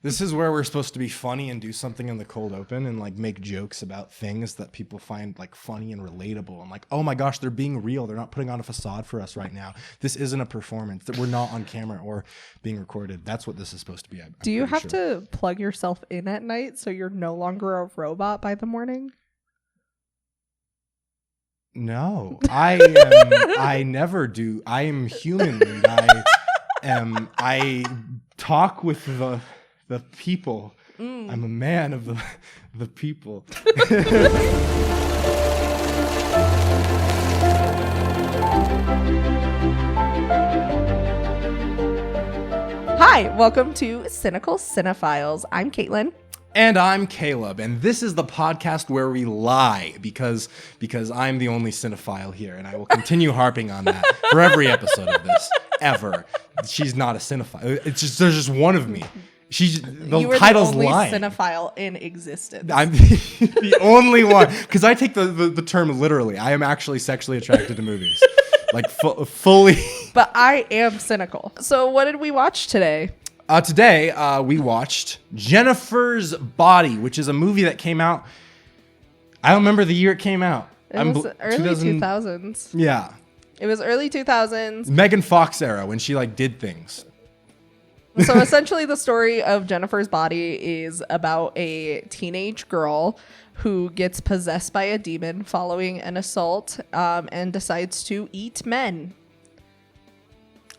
This is where we're supposed to be funny and do something in the cold open and like make jokes about things that people find like funny and relatable. And like, oh my gosh, they're being real. They're not putting on a facade for us right now. This isn't a performance. That we're not on camera or being recorded. That's what this is supposed to be. Do you have to plug yourself in at night so you're no longer a robot by the morning? No, I never do. I am human. And I talk with the people. I'm a man of the people. Hi, welcome to Cynical Cinephiles. I'm Caitlin. And I'm Caleb, and this is the podcast where we lie because I'm the only cinephile here, and I will continue harping on that for every episode of this ever. She's not a cinephile. It's just there's just one of me. The title's the only lying. Cinephile in existence. I'm the only one because I take the term literally. I am actually sexually attracted to movies, like fully. But I am cynical. So what did we watch today? Today, we watched Jennifer's Body, which is a movie that came out. I don't remember the year it came out. It was early 2000s. Yeah. It was early 2000s. Megan Fox era when she like did things. So essentially the story of Jennifer's Body is about a teenage girl who gets possessed by a demon following an assault and decides to eat men.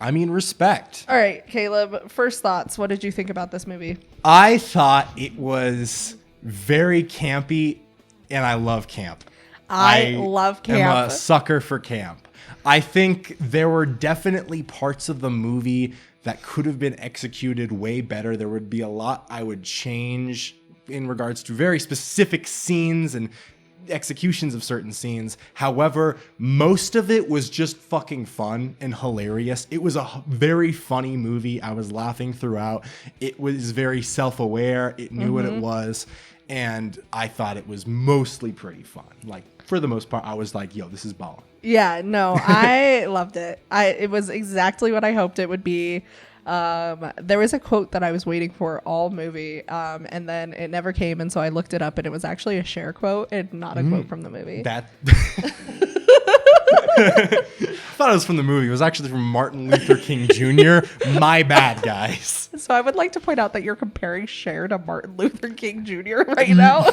I mean, respect. All right, Caleb, first thoughts. What did you think about this movie? I thought it was very campy, and I love camp. I love camp. I'm a sucker for camp. I think there were definitely parts of the movie that could have been executed way better. There would be a lot I would change in regards to very specific scenes and executions of certain scenes. However, most of it was just fucking fun and hilarious. It was a very funny movie. I was laughing throughout. It was very self-aware. It knew what it was. And I thought it was mostly pretty fun. Like, for the most part, I was like, yo, this is ballin'. Yeah, no, I loved it. It was exactly what I hoped it would be. There was a quote that I was waiting for all movie, and then it never came, and so I looked it up, and it was actually a Cher quote and not a quote from the movie. That I thought it was from the movie. It was actually from Martin Luther King Jr. My bad, guys. So I would like to point out that you're comparing Cher to Martin Luther King Jr. right now.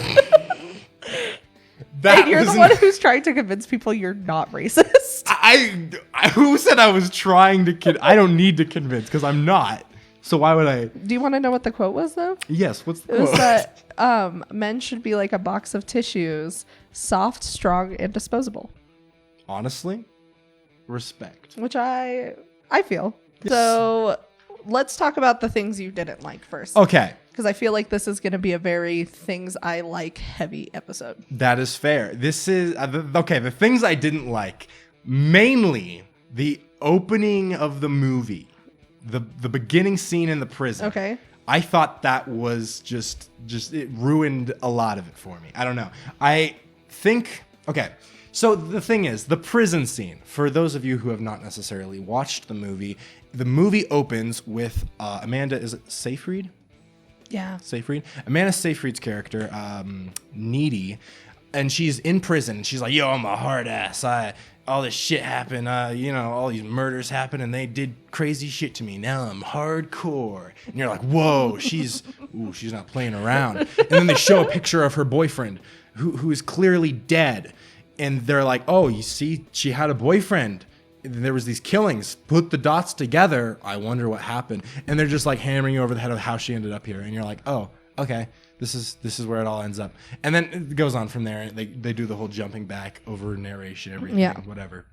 And you're the one who's trying to convince people you're not racist. Who said I was trying to I don't need to convince because I'm not. So why would I? Do you want to know what the quote was, though? Yes. What's the quote? It was that men should be like a box of tissues, soft, strong, and disposable. Honestly, respect. Which I feel. Yes. So let's talk about the things you didn't like first. Okay. Because I feel like this is going to be a very things I like heavy episode. That is fair. This is the things I didn't like, mainly the opening of the movie, the beginning scene in the prison. Okay. I thought that was just it ruined a lot of it for me. I don't know. I think so the thing is, the prison scene, for those of you who have not necessarily watched the movie opens with Amanda, is it Seyfried? Yeah. Seyfried. Amanda Seyfried's character, Needy, and she's in prison. She's like, yo, I'm a hard ass. All this shit happened. All these murders happened and they did crazy shit to me. Now I'm hardcore. And you're like, whoa, she's not playing around. And then they show a picture of her boyfriend who is clearly dead. And they're like, oh, you see, she had a boyfriend. There was these killings. Put the dots together. I wonder what happened. And they're just like hammering you over the head of how she ended up here. And you're like, oh, okay. This is where it all ends up. And then it goes on from there. They do the whole jumping back over narration, everything, whatever.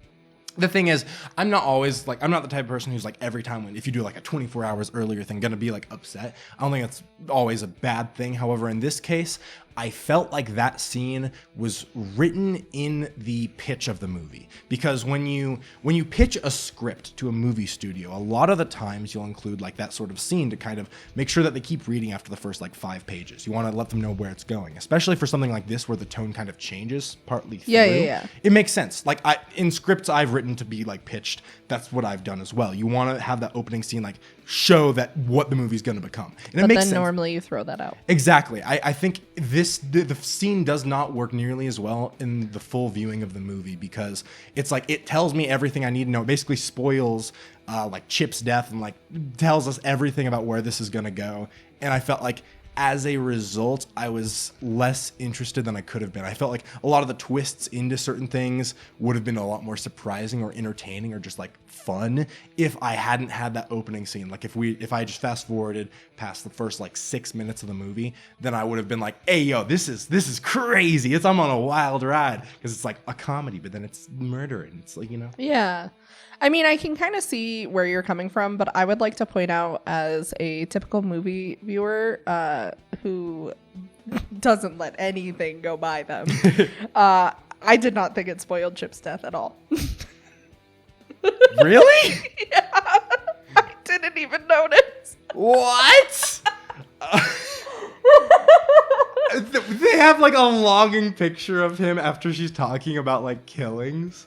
The thing is, I'm not the type of person who's like every time if you do like a 24 hours earlier thing, gonna be like upset. I don't think that's always a bad thing. However, in this case, I felt like that scene was written in the pitch of the movie, because when you pitch a script to a movie studio, a lot of the times you'll include like that sort of scene to kind of make sure that they keep reading after the first like 5 pages. You want to let them know where it's going, especially for something like this where the tone kind of changes partly through. Yeah. It makes sense. Like in scripts I've written to be like pitched, that's what I've done as well. You want to have that opening scene like show that what the movie's going to become. And but it makes then sense. normally you throw that out. Exactly. I think the scene does not work nearly as well in the full viewing of the movie because it's like it tells me everything I need to know. It basically spoils like Chip's death and like tells us everything about where this is going to go. And I felt like as a result, I was less interested than I could have been. I felt like a lot of the twists into certain things would have been a lot more surprising or entertaining or just like fun if I hadn't had that opening scene. Like if I just fast forwarded past the first like 6 minutes of the movie, then I would have been like, hey, yo, this is crazy. I'm on a wild ride because it's like a comedy, but then it's murder and it's like, you know. Yeah. I mean, I can kind of see where you're coming from, but I would like to point out as a typical movie viewer who doesn't let anything go by them, I did not think it spoiled Chip's death at all. Really? Yeah. I didn't even notice. What? They have like a logging picture of him after she's talking about like killings.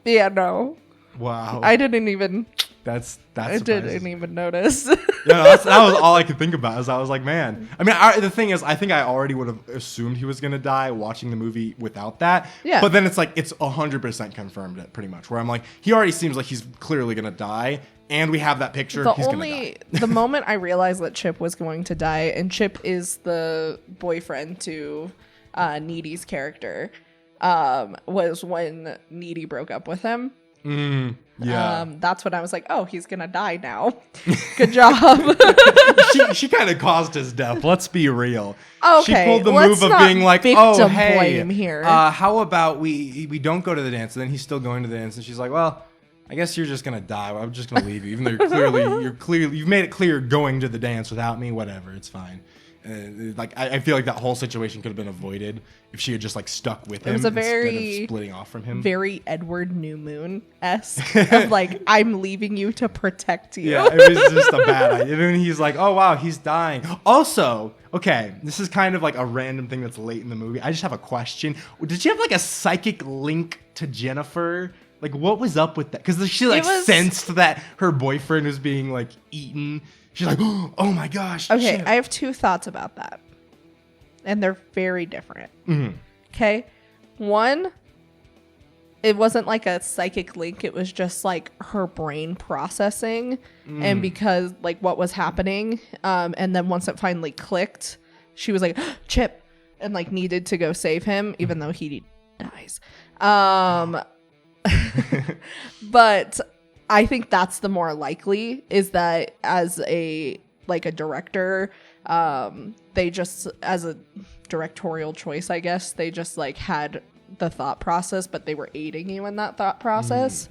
Yeah, no. Wow. I didn't even. That's I didn't even notice. Yeah, no, that was all I could think about. Is I was like, man. I mean, the thing is, I think I already would have assumed he was gonna die watching the movie without that. Yeah. But then it's like it's 100% confirmed, pretty much. Where I'm like, he already seems like he's clearly gonna die, and we have that picture. He's gonna die. The moment I realized that Chip was going to die, and Chip is the boyfriend to Needy's character, was when Needy broke up with him. Yeah. That's when I was like, oh, he's gonna die now. Good job. she kind of caused his death. Let's be real. Okay, she pulled the let's move of not being like, oh, victim hey, blame here. How about we don't go to the dance? And then he's still going to the dance, and she's like, well, I guess you're just gonna die. I'm just gonna leave you, even though you've made it clear you're going to the dance without me. Whatever, it's fine. Like I feel like that whole situation could have been avoided if she had just like stuck with him It was a instead of splitting off from him. Very Edward New Moon-esque of like, I'm leaving you to protect you. Yeah, it was just a bad idea. And he's like, oh wow, he's dying. Also, okay, this is kind of like a random thing that's late in the movie. I just have a question. Did she have like a psychic link to Jennifer? Like, what was up with that? Because she like sensed that her boyfriend was being like eaten. She's like, oh my gosh. Okay, shit. I have two thoughts about that. And they're very different. Mm-hmm. Okay. One, it wasn't like a psychic link. It was just like her brain processing. And because like what was happening. And then once it finally clicked, she was like, Chip, and like needed to go save him, even though he dies. But I think that's the more likely, is that as a director, they just, as a directorial choice, I guess, they just like had the thought process, but they were aiding you in that thought process.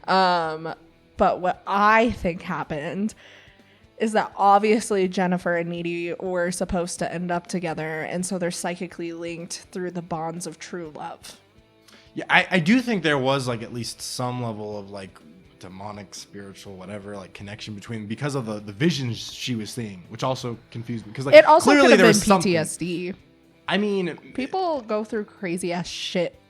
But what I think happened is that obviously Jennifer and Needy were supposed to end up together, and so they're psychically linked through the bonds of true love. Yeah, I do think there was like at least some level of like demonic, spiritual, whatever, like connection between, because of the visions she was seeing, which also confused me, because like it also clearly could have there been was PTSD. I mean, People go through crazy ass shit.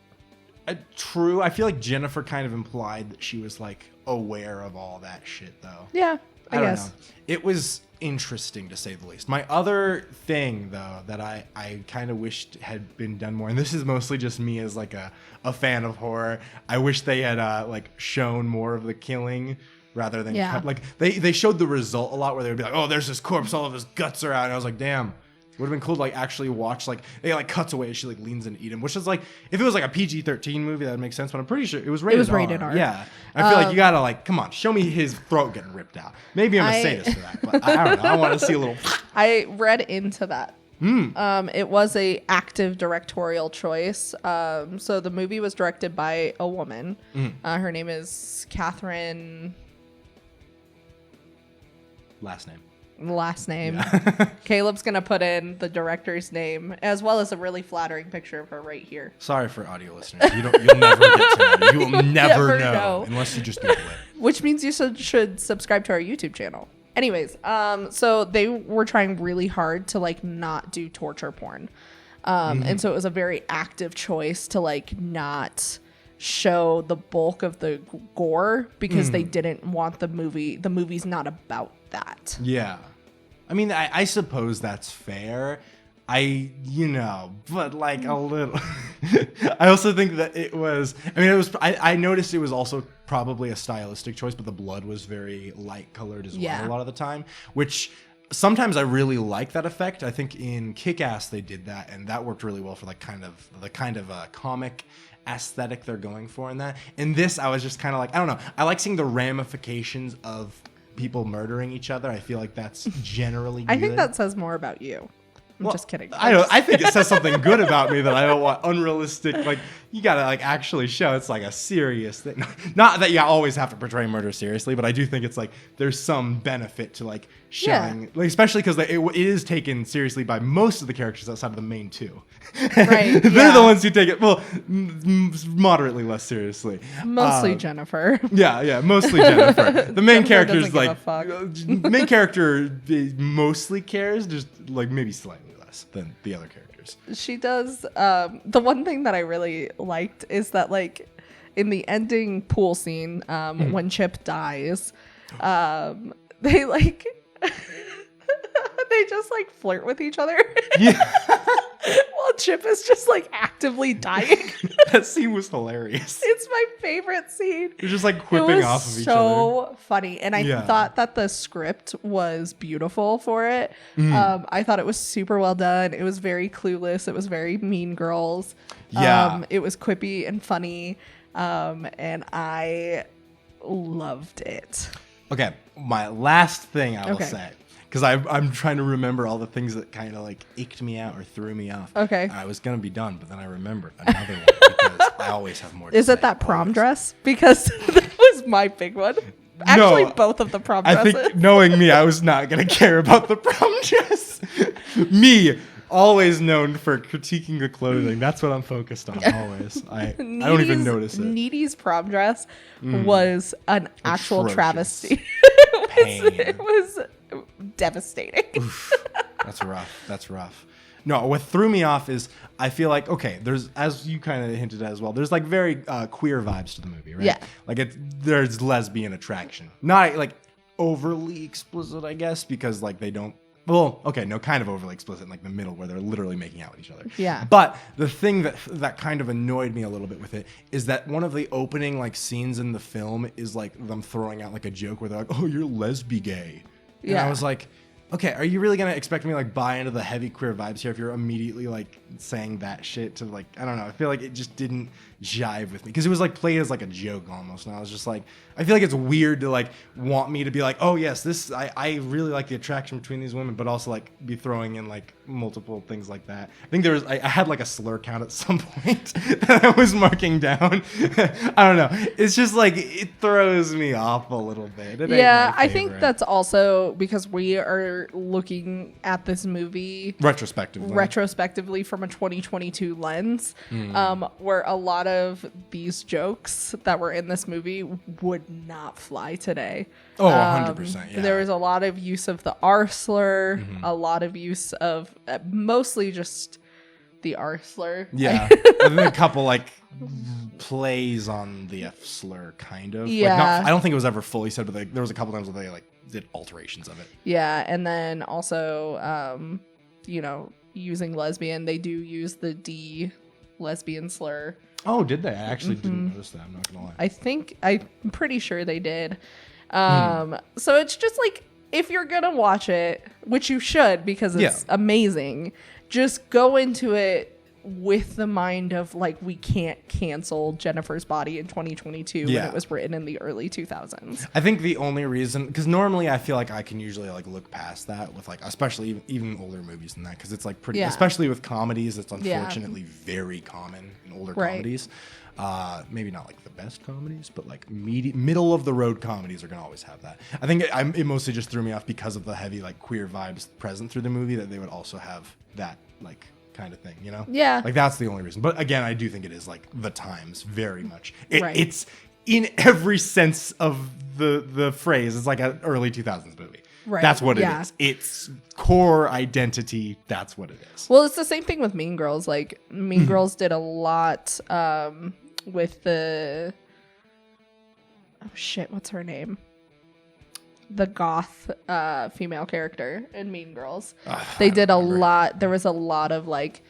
True. I feel like Jennifer kind of implied that she was like aware of all that shit, though. Yeah, I don't guess. know. It was interesting to say the least. My other thing, though, that I kind of wished had been done more, and this is mostly just me as like a fan of horror. I wish they had like shown more of the killing rather than like they showed the result a lot, where they would be like, oh, there's this corpse, all of his guts are out, and I was like, damn. It would have been cool to like actually watch, like they like cuts away as she like leans in to eat him, which is like, if it was like a PG-13 movie, that would make sense, but I'm pretty sure it was rated R. Yeah. I feel like you gotta like, come on, show me his throat getting ripped out. Maybe I'm a sadist for that, but I don't know. I want to see a little. I read into that. It was a active directorial choice. So the movie was directed by a woman. Her name is Catherine. Last name. Yeah. Caleb's gonna put in the director's name as well as a really flattering picture of her right here. Sorry for audio listeners. You'll never get to know. You will never know unless you just Google it. Which means you should subscribe to our YouTube channel. Anyways, so they were trying really hard to like not do torture porn. And so it was a very active choice to like not show the bulk of the gore, because they didn't want the movie's not about that. Yeah. I mean, I suppose that's fair. But like a little. I also think that I noticed it was also probably a stylistic choice, but the blood was very light colored as well a lot of the time, which sometimes I really like that effect. I think in Kick-Ass they did that, and that worked really well for like the kind of comic aesthetic they're going for in that. In this, I was just kind of like, I don't know. I like seeing the ramifications of people murdering each other. I feel like that's generally good. I think that says more about you. I'm just kidding. I think it says something good about me that I don't want unrealistic. Like, you gotta like actually show it's like a serious thing. Not that you always have to portray murder seriously, but I do think it's like there's some benefit to like showing, like, especially because it is taken seriously by most of the characters outside of the main two. Right. They're the ones who take it moderately less seriously. Mostly Jennifer. Yeah, mostly Jennifer. The main character's like main character mostly cares, just like maybe slightly less than the other characters. She does. The one thing that I really liked is that, like, in the ending pool scene, when Chip dies, they like they just like flirt with each other. Yeah. While Chip is just like actively dying. That scene was hilarious. It's my favorite scene. They're just like quipping off of each other. So funny. And I thought that the script was beautiful for it. I thought it was super well done. It was very Clueless. It was very Mean Girls. Yeah. It was quippy and funny. And I loved it. Okay. My last thing I will say, because I'm trying to remember all the things that kind of like icked me out or threw me off. Okay. I was going to be done, but then I remembered another one because I always have more to Is say. it that prom dress? Because that was my big one. Actually, both of the prom dresses. I think, knowing me, I was not going to care about the prom dress. Me, always known for critiquing the clothing. That's what I'm focused on always. I don't even notice it. Needy's prom dress was an actual travesty. It was devastating. Oof, that's rough. No, what threw me off is I feel like, okay, there's, as you kind of hinted at as well, there's like very queer vibes to the movie, right? Yeah. Like there's lesbian attraction. Not like overly explicit, I guess, because like they don't, well, okay, no, kind of overly explicit in like the middle where they're literally making out with each other. Yeah. But the thing that kind of annoyed me a little bit with it is that one of the opening like scenes in the film is like them throwing out like a joke where they're like, oh, you're lesbi gay. And I was like, okay, are you really going to expect me to like buy into the heavy queer vibes here if you're immediately like saying that shit to like, I don't know. I feel like it just didn't jive with me because it was like played as like a joke almost. And I was just like, I feel like it's weird to like want me to be like, oh yes, this, I really like the attraction between these women, but also like be throwing in like multiple things like that. I think I had like a slur count at some point that I was marking down. I don't know. It's just like, it throws me off a little bit. Yeah, I think that's also because we are looking at this movie retrospectively from a 2022 lens, where a lot of these jokes that were in this movie would not fly today. Oh, 100%. Yeah. There was a lot of use of the R slur, a lot of use of mostly just the R slur. Yeah. And then a couple like plays on the F slur, kind of. Yeah. Like I don't think it was ever fully said, but there was a couple times where they like did alterations of it. Yeah, and then also, using lesbian, they do use the D lesbian slur. Oh, did they? I actually didn't notice that. I'm not gonna lie. I'm pretty sure they did. So it's just like, if you're gonna watch it, which you should because it's amazing, just go into it with the mind of like, we can't cancel Jennifer's Body in 2022 when it was written in the early 2000s. I think the only reason, because normally I feel like I can usually like look past that with like, especially even older movies than that, because it's like pretty, especially with comedies, it's unfortunately very common in older comedies. Maybe not like the best comedies, but like middle of the road comedies are gonna always have that. I think it mostly just threw me off because of the heavy like queer vibes present through the movie, that they would also have that like kind of thing, you know? Yeah. Like that's the only reason. But again, I do think it is like the times very much. It's in every sense of the phrase. It's like an early 2000s movie. Right. That's what it is. It's core identity. That's what it is. Well, it's the same thing with Mean Girls. Like Mean Girls did a lot with the... Oh shit, what's her name? the goth female character in Mean Girls. They did a lot. There was a lot of like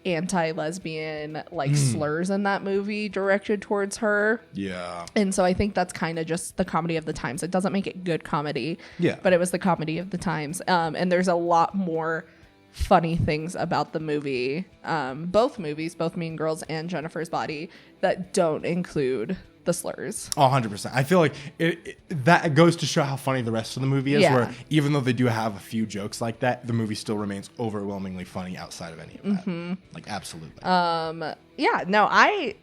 anti-lesbian like slurs in that movie directed towards her. Yeah. And so I think that's kind of just the comedy of the times. It doesn't make it good comedy. Yeah. But it was the comedy of the times. And there's a lot more funny things about the movie, both movies, both Mean Girls and Jennifer's Body, that don't include the slurs. 100%. I feel like that goes to show how funny the rest of the movie is, where even though they do have a few jokes like that, the movie still remains overwhelmingly funny outside of any of that. Like, absolutely. Yeah, no, I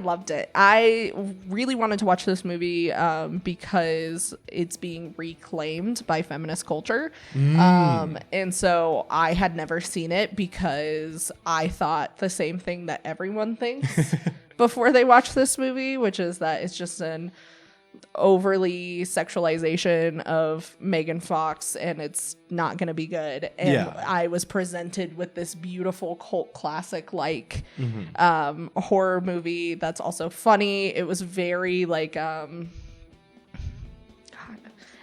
loved it. I really wanted to watch this movie because it's being reclaimed by feminist culture. And so I had never seen it because I thought the same thing that everyone thinks before they watch this movie, which is that it's just an overly sexualization of Megan Fox and it's not going to be good. And I was presented with this beautiful cult classic like horror movie that's also funny. It was very like God,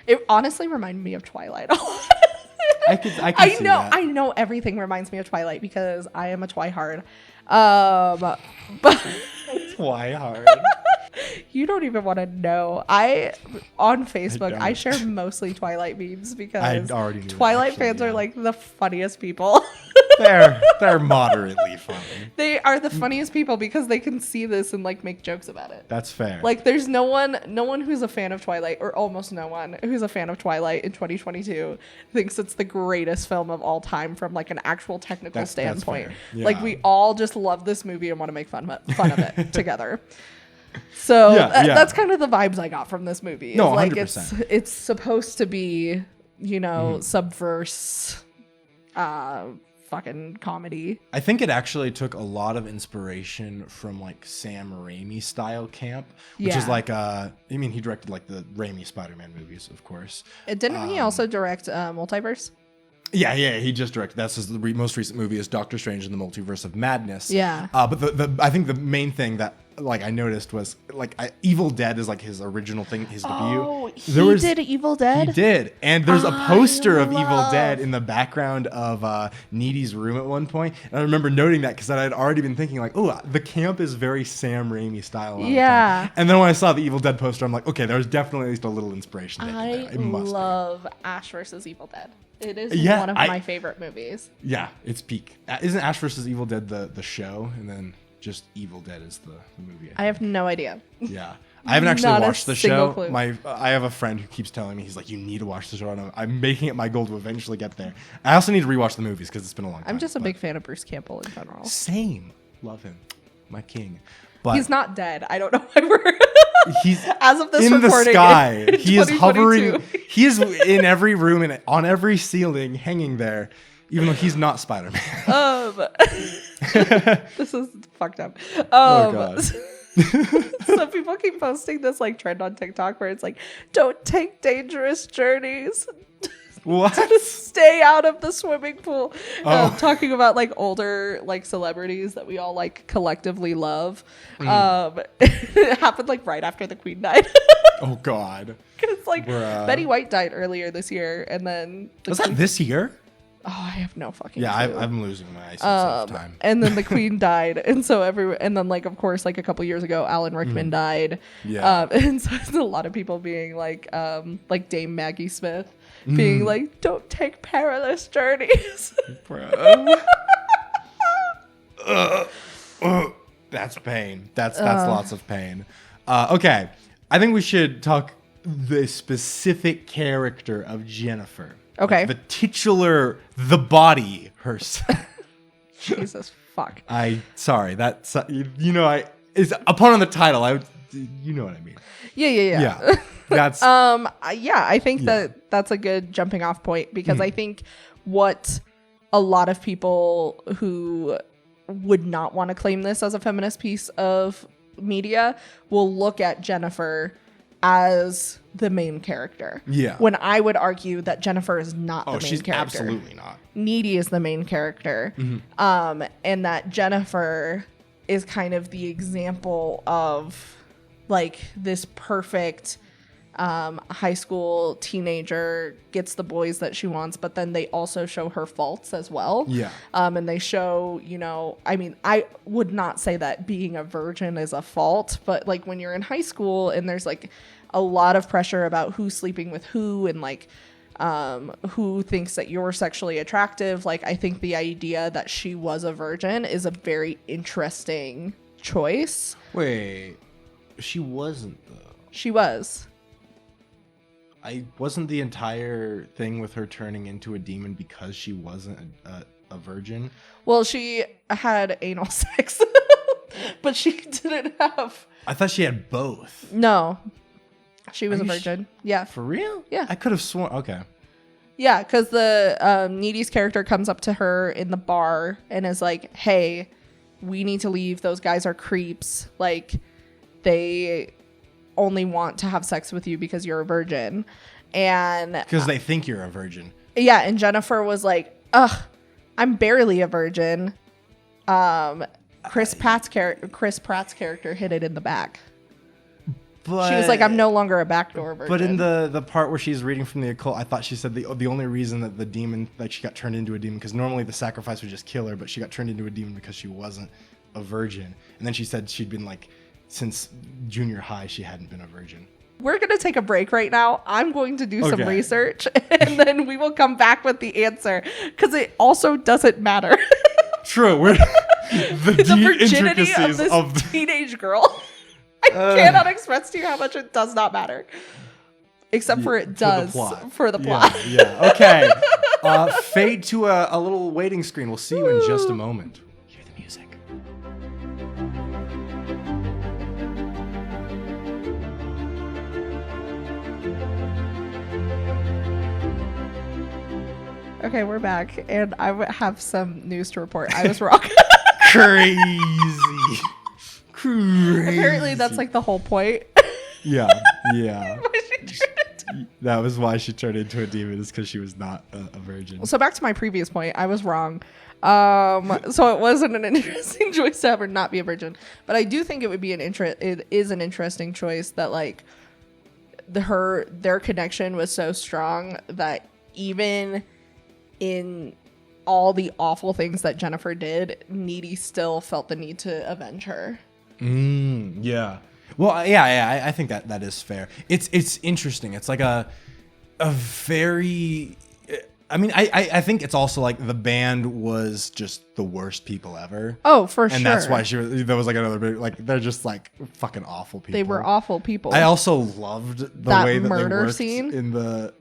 it honestly reminded me of Twilight. I know everything reminds me of Twilight because I am a twihard. But Twihard. You don't even want to know. On Facebook, I share mostly Twilight memes because Twilight fans are like the funniest people. They're moderately funny. They are the funniest people because they can see this and like make jokes about it. That's fair. Like there's no one who's a fan of Twilight, or almost no one who's a fan of Twilight in 2022 thinks it's the greatest film of all time from like an actual technical standpoint. Yeah. Like we all just love this movie and want to make fun of it together. So that's kind of the vibes I got from this movie. No, like 100%. it's supposed to be, subverse fucking comedy. I think it actually took a lot of inspiration from like Sam Raimi style camp, which is like he directed like the Raimi Spider-Man movies, of course. Didn't he also direct Multiverse? Yeah, he just directed. That's his most recent movie is Doctor Strange in the Multiverse of Madness. Yeah. But I think the main thing that like I noticed was like Evil Dead is like his original thing, his debut. Oh, he did Evil Dead? He did. And there's a poster of Evil Dead in the background of Needy's room at one point. And I remember noting that because I had already been thinking like, oh, the camp is very Sam Raimi style. Yeah. And then when I saw the Evil Dead poster, I'm like, okay, there's definitely at least a little inspiration there. I love Ash vs. Evil Dead. It is one of my favorite movies. Yeah, it's peak. Isn't Ash vs. Evil Dead the show? And then just Evil Dead is the movie. I have no idea. Yeah. I haven't actually watched the show. Clue. I have a friend who keeps telling me, he's like, you need to watch the show. And I'm making it my goal to eventually get there. I also need to rewatch the movies because it's been a long time. I'm just a big fan of Bruce Campbell in general. Same. Love him. My king. But he's not dead. I don't know why we're... He's as of this in the sky. He is hovering. He is in every room and on every ceiling, hanging there, even though he's not Spider-Man. This is fucked up. Oh god. So people keep posting this like trend on TikTok where it's like, "Don't take dangerous journeys." What? Stay out of the swimming pool. Talking about like older like celebrities that we all like collectively love. It happened like right after the Queen died. Oh God. It's like Betty White died earlier this year, and then was that this year? Oh, I have no fucking. Yeah, clue. I'm losing my sense of time. And then the Queen died, and so and then like of course like a couple years ago, Alan Rickman died. Yeah. And so there's a lot of people being like Dame Maggie Smith being like, "Don't take perilous journeys." That's pain. That's lots of pain. Okay, I think we should talk the specific character of Jennifer. Okay. Like the titular, the body herself. Jesus fuck. Sorry. That's is upon on the title. You know what I mean. Yeah. That's I think that's a good jumping off point because I think what a lot of people who would not want to claim this as a feminist piece of media will look at Jennifer as the main character. Yeah. When I would argue that Jennifer is not the main she's character. Absolutely not. Needy is the main character. And that Jennifer is kind of the example of like this perfect high school teenager gets the boys that she wants, but then they also show her faults as well. Yeah. And they show, I mean, I would not say that being a virgin is a fault, but like when you're in high school and there's like a lot of pressure about who's sleeping with who and like who thinks that you're sexually attractive, like I think the idea that she was a virgin is a very interesting choice. Wait, she wasn't though. She was. I wasn't the entire thing with her turning into a demon because she wasn't a virgin. Well, she had anal sex, but she didn't have. I thought she had both. No, she was a virgin. Yeah. For real? Yeah. I could have sworn. Okay. Yeah, because the Needy's character comes up to her in the bar and is like, "Hey, we need to leave. Those guys are creeps. Like, they only want to have sex with you because you're a virgin." And because they think you're a virgin. Yeah, and Jennifer was like, "Ugh, I'm barely a virgin." Chris Pratt's character hit it in the back. But she was like, "I'm no longer a backdoor virgin." But in the part where she's reading from the occult, I thought she said the only reason that the demon, like she got turned into a demon, because normally the sacrifice would just kill her, but she got turned into a demon because she wasn't a virgin. And then she said she'd been like, since junior high, she hadn't been a virgin. We're going to take a break right now. I'm going to do some research, and then we will come back with the answer, because it also doesn't matter. True. We're the virginity of this teenage girl. I cannot express to you how much it does not matter. Except for it does for the plot. Yeah. Okay. Fade to a little waiting screen. We'll see you in just a moment. Hear the music. Okay, we're back, and I have some news to report. I was wrong. Crazy. Apparently, that's like the whole point. Yeah. That was why she turned into a demon, is because she was not a virgin. So back to my previous point, I was wrong. So it wasn't an interesting choice to ever not be a virgin, but I do think it would be it is an interesting choice that like their connection was so strong that even in all the awful things that Jennifer did, Needy still felt the need to avenge her. Yeah. Well, yeah. I think that is fair. It's interesting. It's like a very. I mean, I think it's also like the band was just the worst people ever. Oh, for sure. And that's why there was like another bit, like they're just like fucking awful people. They were awful people. I also loved the way that murder they worked scene in the.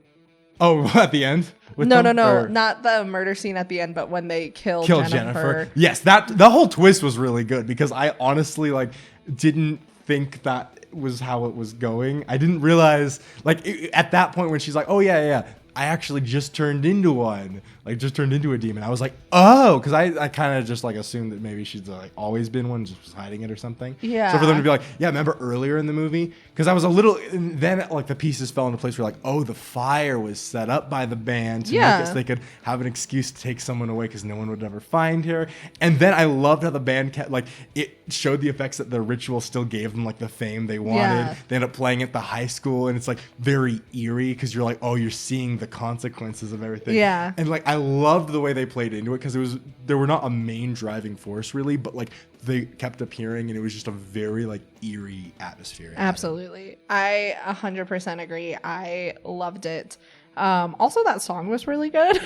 Oh, at the end? No, not the murder scene at the end, but when they kill Jennifer. Yes, the whole twist was really good because I honestly like didn't think that was how it was going. I didn't realize at that point when she's like, "Oh yeah, I actually just turned into one, like just turned into a demon." I was like, "Oh," because I kind of just like assumed that maybe she's like always been one, just was hiding it or something. Yeah. So for them to be like, "Yeah, remember earlier in the movie?" Because I was a little, and then like the pieces fell into place where like, oh, the fire was set up by the band to make it so they could have an excuse to take someone away because no one would ever find her. And then I loved how the band kept like it showed the effects that the ritual still gave them like the fame they wanted. Yeah. They ended up playing at the high school, and it's like very eerie because you're like, oh, you're seeing the consequences of everything. Yeah. And like I loved the way they played into it because they were not a main driving force really, but like they kept appearing and it was just a very like eerie atmosphere. Absolutely. I 100% agree. I loved it. Also that song was really good.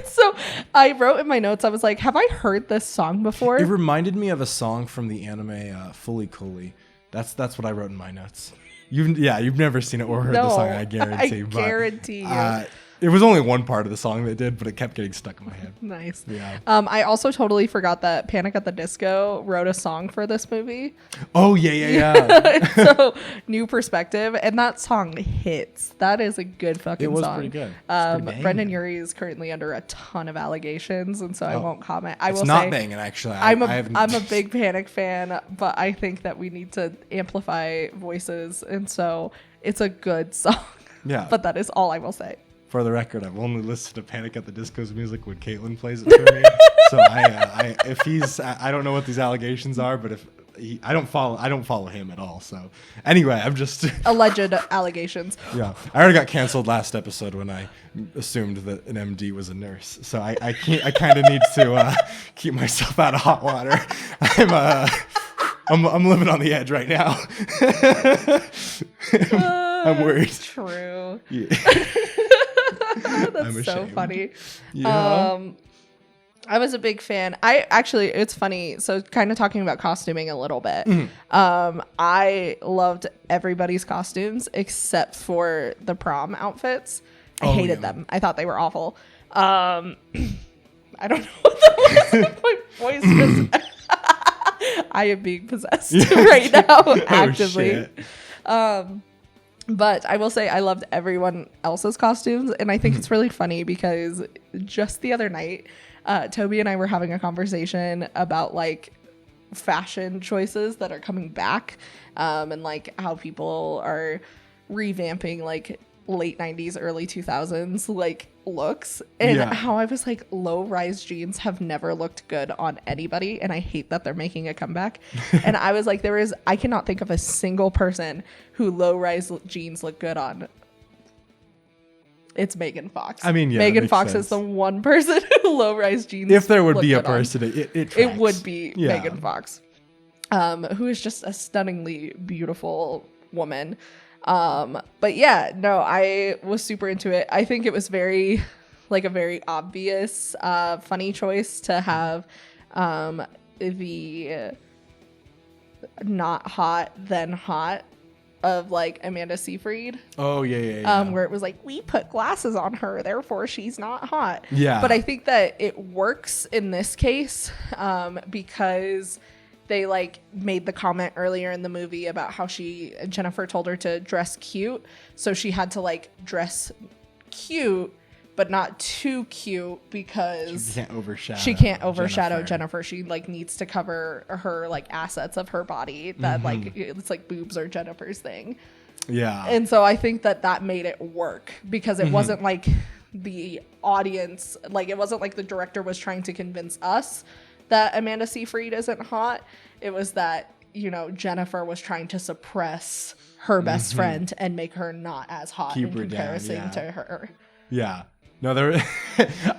So I wrote in my notes, I was like, have I heard this song before? It reminded me of a song from the anime Fully Cooley. That's what I wrote in my notes. You've never seen it or heard the song, I guarantee. I guarantee you. It was only one part of the song that did, but it kept getting stuck in my head. Nice. Yeah. I also totally forgot that Panic at the Disco wrote a song for this movie. Oh, yeah. So, new perspective. And that song hits. That is a good fucking song. It was pretty good. Brendan Urie is currently under a ton of allegations, and so I won't comment. It's not banging, actually. I'm a big Panic fan, but I think that we need to amplify voices, and so it's a good song. Yeah. But that is all I will say. For the record, I've only listened to Panic at the Disco's music when Caitlin plays it for me. So if he's, I don't know what these allegations are, but if I don't follow him at all. So anyway, I'm just alleged allegations. Yeah, I already got canceled last episode when I assumed that an MD was a nurse. So I kind of need to keep myself out of hot water. I'm living on the edge right now. I'm worried. True. Yeah. That's so funny. Yeah. I was a big fan. It's funny. So kind of talking about costuming a little bit. I loved everybody's costumes except for the prom outfits. I hated them. I thought they were awful. I don't know what that was. My voice just... I am being possessed right now, actively. But I will say I loved everyone else's costumes. And I think it's really funny because just the other night, Toby and I were having a conversation about like fashion choices that are coming back, and like how people are revamping like late 90s, early 2000s like looks, and how I was like, low-rise jeans have never looked good on anybody, and I hate that they're making a comeback. And I was like, I cannot think of a single person who low-rise jeans look good on. It's Megan Fox. I mean, yeah, Megan Fox is the one person who low-rise jeans. If there would be a person, it would be Megan Fox, who is just a stunningly beautiful woman. But yeah, no, I was super into it. I think it was a very obvious, funny choice to have, the not hot then hot of like Amanda Seyfried. Oh yeah. Where it was like, we put glasses on her, therefore she's not hot. Yeah. But I think that it works in this case, because they like made the comment earlier in the movie about how Jennifer told her to dress cute. So she had to like dress cute, but not too cute because she can't overshadow Jennifer. She like needs to cover her like assets of her body that like it's like boobs are Jennifer's thing. Yeah. And so I think that made it work because it wasn't like the audience, like it wasn't like the director was trying to convince us that Amanda Seyfried isn't hot. It was that, Jennifer was trying to suppress her best friend and make her not as hot in comparison to her. Yeah. No,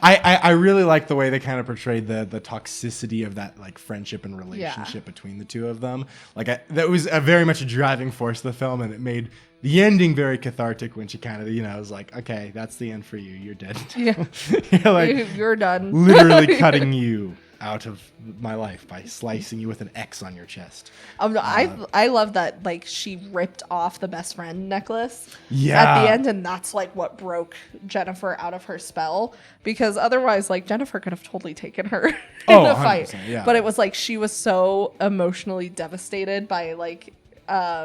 I really like the way they kind of portrayed the toxicity of that like friendship and relationship between the two of them. Like that was very much a driving force of the film, and it made the ending very cathartic when she kind of, was like, okay, that's the end for you. You're dead. Yeah. You're like, you're done. Literally cutting you out of my life by slicing you with an X on your chest. I love that like she ripped off the best friend necklace at the end, and that's like what broke Jennifer out of her spell, because otherwise like Jennifer could have totally taken her in a fight. Yeah. But it was like she was so emotionally devastated by like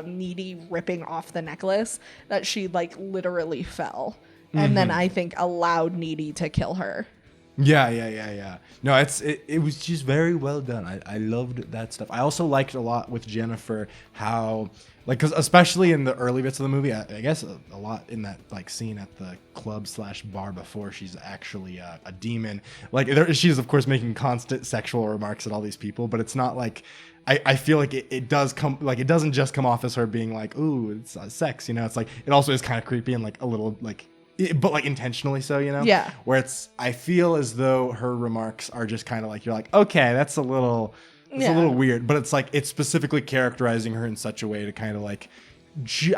Needy ripping off the necklace that she like literally fell, and then I think allowed Needy to kill her. Yeah. No, it was just very well done. I loved that stuff. I also liked a lot with Jennifer how, like, because especially in the early bits of the movie, I guess a lot in that like scene at the club/bar before she's actually a demon. Like she's of course making constant sexual remarks at all these people, but it's not like. I feel like it does come, like, it doesn't just come off as her being like, ooh, it's sex, it's like, it also is kind of creepy and like a little like, but like intentionally so, Yeah. Where I feel as though her remarks are just kind of like, you're like, okay, that's a little weird, but it's like, it's specifically characterizing her in such a way to kind of like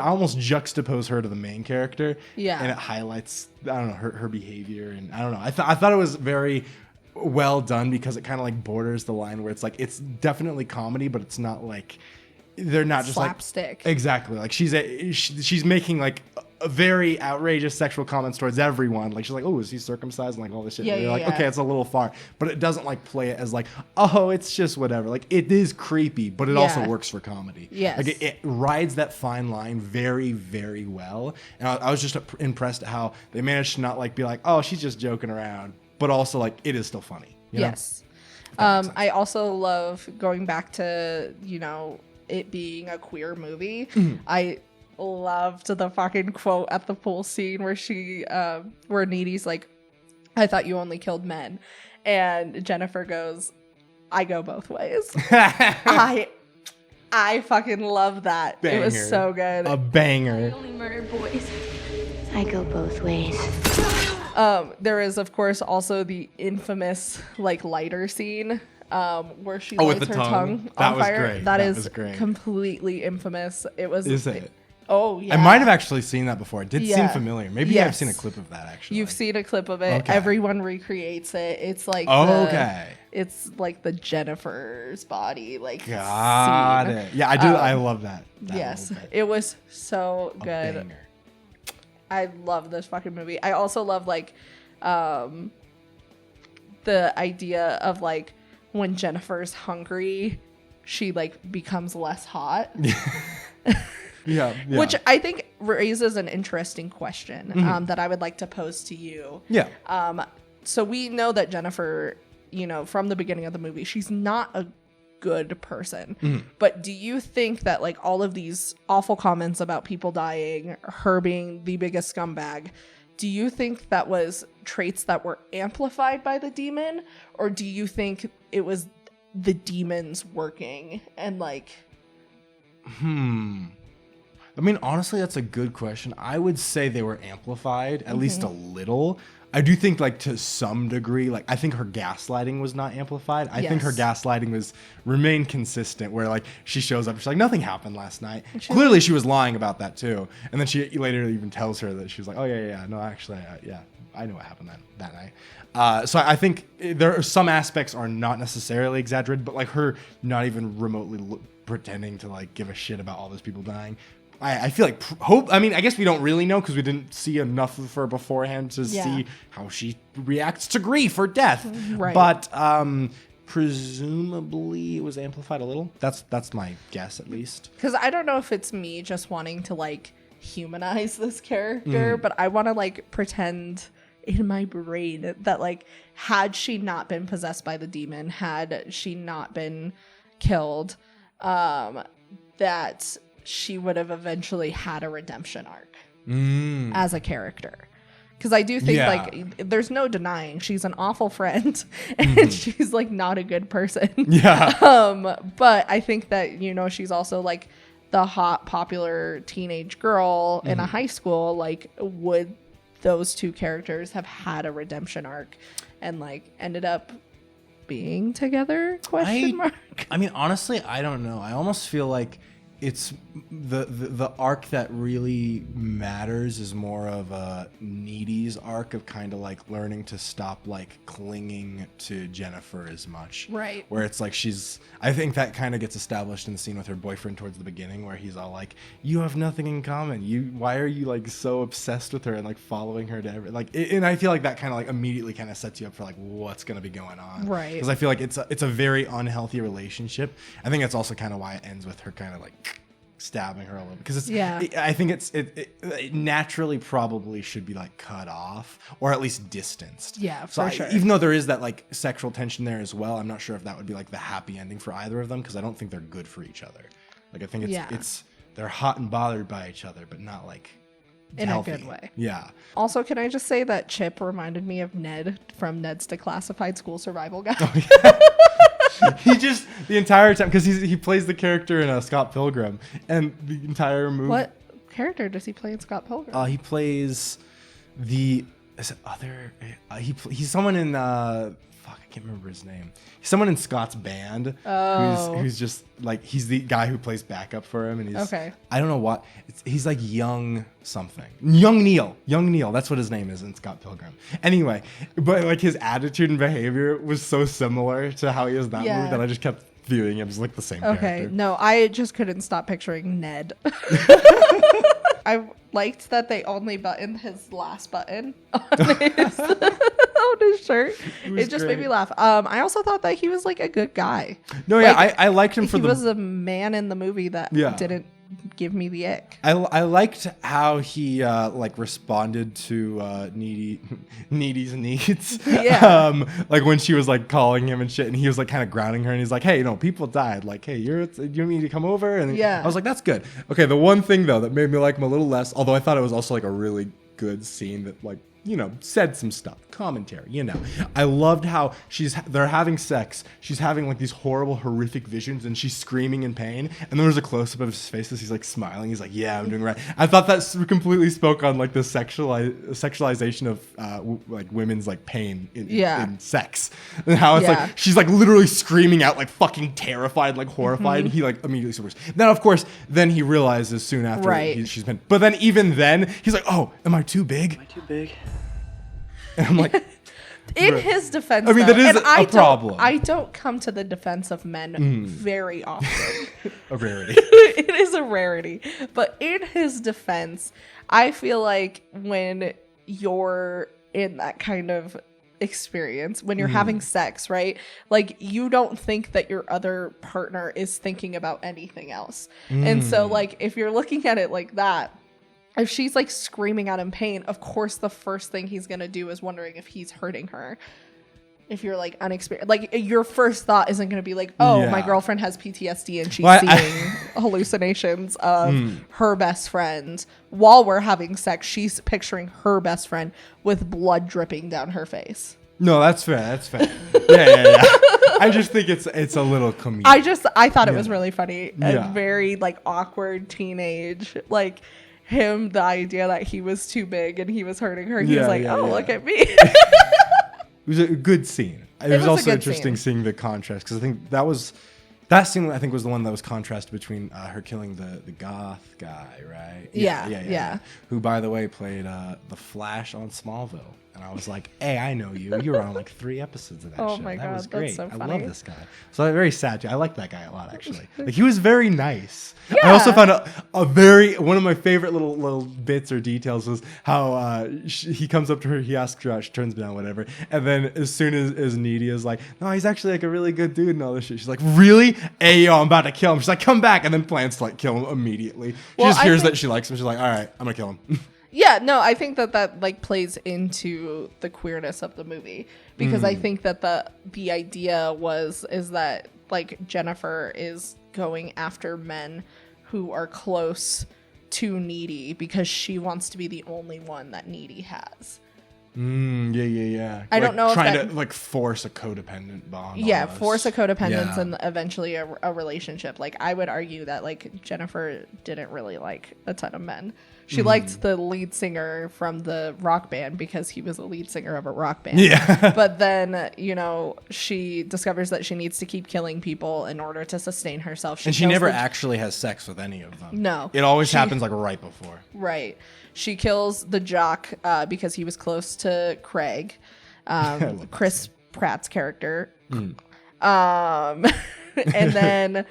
almost juxtapose her to the main character. Yeah. And it highlights, I don't know, her behavior. And I don't know. I thought it was very well done because it kind of like borders the line where it's like, it's definitely comedy, but it's not like, they're not just slapstick. Like, exactly. Like she's making like a very outrageous sexual comments towards everyone. Like she's like, oh, is he circumcised? And like all this shit. Yeah, and you're like, yeah. okay, it's a little far, but it doesn't like play it as like, oh, it's just whatever. Like it is creepy, but it also works for comedy. Yes. Like it rides that fine line very, very well. And I was just impressed at how they managed to not like be like, oh, she's just joking around, but also like it is still funny. Yes. I also love going back to, it being a queer movie. I loved the fucking quote at the pool scene where where Needy's like, I thought you only killed men. And Jennifer goes, I go both ways. I I fucking love that. Banger. It was so good. A banger. I only murder boys. I go both ways. There is, of course, also the infamous like lighter scene where she lights with the her tongue on That was fire. great. That was is great. completely infamous. It was. Is it? Oh yeah. I might have actually seen that before. It did seem Yeah. familiar. Maybe Yes. I've seen a clip of that actually. You've seen a clip of it. Okay. Everyone recreates it. It's like Okay. It's like the Jennifer's body, like Got scene. it. Yeah, I do. I love that. Yes, little bit. it was so A good. banger. I love this fucking movie. I also love like the idea of like when Jennifer's hungry, she like becomes less hot. Yeah. Which I think raises an interesting question that I would like to pose to you. Yeah. So we know that Jennifer, you know, from the beginning of the movie, she's not a good person. But do you think that like all of these awful comments about people dying, her being the biggest scumbag, do you think that was traits that were amplified by the demon? Or do you think it was the demons working and like... I mean, honestly, that's a good question. I would say they were amplified, at least a little. I do think, like, to some degree, like, I think her gaslighting was not amplified. I think her gaslighting remained consistent, where, like, she shows up, she's like, nothing happened last night. Clearly, she was lying about that, too. And then she later even tells her that she was like, oh, yeah, no, actually, yeah, I know what happened that night. So I think there are some aspects are not necessarily exaggerated, but, like, her not even remotely pretending to, like, give a shit about all those people dying. I feel like I mean, I guess we don't really know because we didn't see enough of her beforehand to see how she reacts to grief or death. Right. But presumably it was amplified a little. That's my guess, at least. Because I don't know if it's me just wanting to like humanize this character, but I want to like pretend in my brain that like had she not been possessed by the demon, had she not been killed, that she would have eventually had a redemption arc as a character. Because I do think like there's no denying she's an awful friend and she's like not a good person. Yeah. But I think that, you know, she's also like the hot, popular teenage girl in a high school. Like, would those two characters have had a redemption arc and like ended up being together? Question mark. I mean, honestly, I don't know. I almost feel like it's the arc that really matters is more of a Needy's arc of kind of like learning to stop like clinging to Jennifer as much. Right. Where it's like I think that kind of gets established in the scene with her boyfriend towards the beginning where he's all like, you have nothing in common. Why are you like so obsessed with her and like following her to every and I feel like that kind of like immediately kind of sets you up for like what's going to be going on. Right. Because I feel like it's a very unhealthy relationship. I think that's also kind of why it ends with her kind of like stabbing her a little because I think it naturally probably should be like cut off or at least distanced. For sure. Even though there is that like sexual tension there as well, I'm not sure if that would be like the happy ending for either of them because I don't think they're good for each other. Like I think it's they're hot and bothered by each other, but not like in healthy. a good way. Yeah. Also, can I just say that Chip reminded me of Ned from Ned's Declassified School Survival Guide? Oh, yeah. He just the entire time because he plays the character in Scott Pilgrim and the entire movie. What character does he play in Scott Pilgrim? He plays the he's someone in I can't remember his name. He's someone in Scott's band who's just like he's the guy who plays backup for him and he's I don't know what he's like young Neil. That's what his name is in Scott Pilgrim. Anyway, but like his attitude and behavior was so similar to how he is in that movie that I just kept viewing him as like the same character. No, I just couldn't stop picturing Ned. I liked that they only buttoned his last button on his shirt. It just made me laugh. I also thought that he was like a good guy. No, yeah, I liked him for he was a man in the movie that didn't give me the ick. I liked how he like responded to Needy's needs. Yeah. Like when she was like calling him and shit, and he was like kind of grounding her, and he's like, "Hey, you know, people died. Like, hey, you want me to come over?" And I was like, "That's good." Okay, the one thing though that made me like him a little less, although I thought it was also like a really good scene that like said some stuff, commentary, I loved how they're having sex. She's having like these horrible, horrific visions and she's screaming in pain. And then there's a close up of his face as he's like smiling. He's like, yeah, I'm doing right. I thought that completely spoke on like the sexualization of like women's like pain in sex, and how it's like, she's like literally screaming out like fucking terrified, like horrified. And he like immediately supports. Then of course, then he realizes soon after she's been, but then even then he's like, oh, am I too big? Am I too big? And I'm like, in his defense, I mean, that is a problem. I don't come to the defense of men very often. A rarity. It is a rarity. But in his defense, I feel like when you're in that kind of experience, when you're having sex, right? Like, you don't think that your other partner is thinking about anything else. And so, like, if you're looking at it like that, if she's like screaming out in pain, of course the first thing he's gonna do is wondering if he's hurting her. If you're like unexperienced, like your first thought isn't gonna be like, oh, my girlfriend has PTSD and she's seeing hallucinations of her best friend while we're having sex. She's picturing her best friend with blood dripping down her face. No, that's fair. That's fair. Yeah. I just think it's a little comedic. I thought it was really funny. A very like awkward teenage, like, him, the idea that he was too big and he was hurting her. He was like, look at me. It was a good scene. It was also interesting seeing the contrast, because I think that scene I think was the one that was contrasted between her killing the goth guy, right? Yeah. Who, by the way, played the Flash on Smallville. And I was like, hey, I know you. You were on like 3 episodes of that show. Oh my God, that was great. that's so funny. I love this guy. So I'm very sad too. I like that guy a lot, actually. Like, he was very nice. Yeah. I also found one of my favorite little bits or details was how he comes up to her, he asks her out, she turns down, whatever. And then as soon as Needy is like, no, he's actually like a really good dude and all this shit. She's like, really? Hey, yo, I'm about to kill him. She's like, come back. And then plans to like kill him immediately. She just hears that she likes him. She's like, all right, I'm gonna kill him. Yeah, no, I think that like plays into the queerness of the movie, because I think that the idea is that like Jennifer is going after men who are close to Needy because she wants to be the only one that Needy has. Yeah. I don't know if trying to like force a codependent bond. Yeah, almost. force a codependence and eventually a relationship. Like, I would argue that like Jennifer didn't really like a ton of men. She liked the lead singer from the rock band because he was a lead singer of a rock band. Yeah. But then, she discovers that she needs to keep killing people in order to sustain herself. She never actually has sex with any of them. No. It always happens like right before. Right. She kills the jock because he was close to Craig, Chris Pratt's character. And then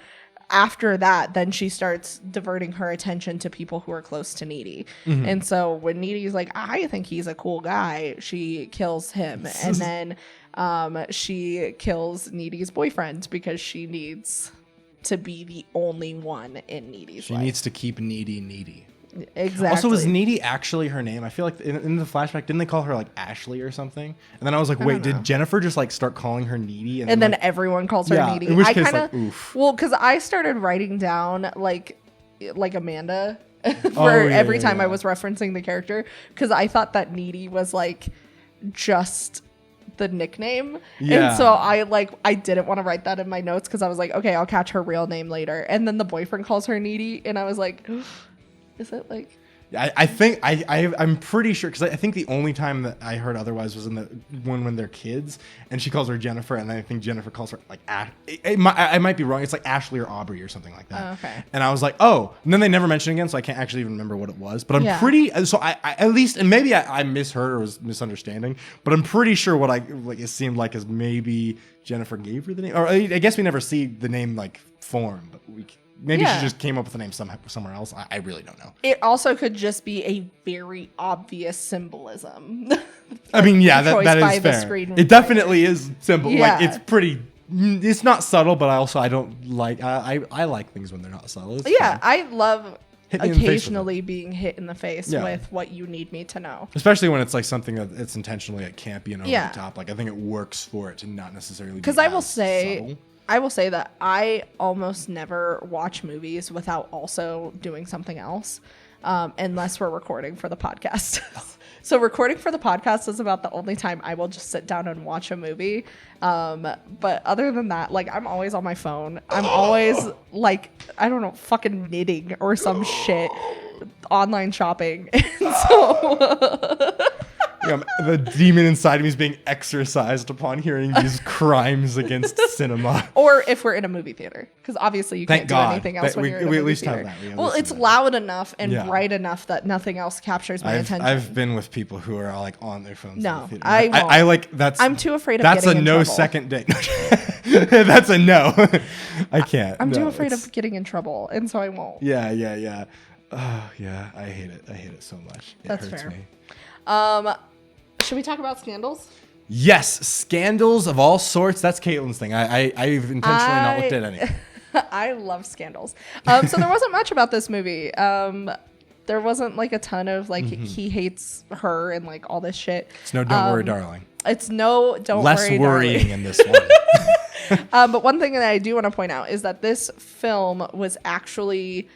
after that, then she starts diverting her attention to people who are close to Needy. And so when Needy's like, I think he's a cool guy, she kills him. And then she kills Needy's boyfriend because she needs to be the only one in Needy's life. She needs to keep Needy. Exactly. Also, was Needy actually her name? I feel like in the flashback, didn't they call her like Ashley or something? And then I was like, wait, did Jennifer just like start calling her Needy? And then like, everyone calls her Needy. In which case, like, oof. Well, because I started writing down like Amanda for every time I was referencing the character, because I thought that Needy was like just the nickname. And so I didn't want to write that in my notes because I was like, okay, I'll catch her real name later. And then the boyfriend calls her Needy, and I was like, is it like? I think I'm pretty sure, because I think the only time that I heard otherwise was in the when they're kids, and she calls her Jennifer, and I think Jennifer calls her like I might be wrong. It's like Ashley or Aubrey or something like that. Oh, okay. And I was like, oh, and then they never mention it again, so I can't actually even remember what it was. But I'm pretty. So I at least, and maybe I misheard or was misunderstanding, but I'm pretty sure what it seemed like is maybe Jennifer gave her the name, or I guess we never see the name like form, but we. Maybe she just came up with the name somewhere else. I really don't know. It also could just be a very obvious symbolism. I mean, yeah, that is fair. It definitely is simple. Yeah. Like, it's pretty. It's not subtle, but I don't like. I like things when they're not subtle. It's fun. I love occasionally being hit in the face with what you need me to know. Especially when it's like something that it's intentionally like campy and over the top. Like, I think it works for it to not necessarily. Because I will say that I almost never watch movies without also doing something else, unless we're recording for the podcast. So recording for the podcast is about the only time I will just sit down and watch a movie. But other than that, like, I'm always on my phone. I'm always like, I don't know, fucking knitting or some shit, online shopping. And so the demon inside of me is being exorcised upon hearing these crimes against cinema. Or if we're in a movie theater, because obviously you can't Thank God do anything else that when you're in a we at movie least theater. have that. Well, it's loud enough and Yeah. bright enough that nothing else captures my attention. I've been with people who are like on their phones. No, in the theater. I won't. I like that's. I'm too afraid of that's getting a in no trouble. second date. That's a no. I can't. I'm No, too afraid it's- of getting in trouble, and so I won't. Yeah. Oh yeah, I hate it. I hate it so much. It That's hurts fair. me. Should we talk about scandals? Yes, scandals of all sorts. That's Caitlin's thing. I've intentionally not looked at any. I love scandals. So there wasn't much about this movie. There wasn't like a ton of like he hates her and like all this shit. It's no, don't worry, darling. It's no, don't Less worry, worrying darling. in this one. But one thing that I do want to point out is that this film was actually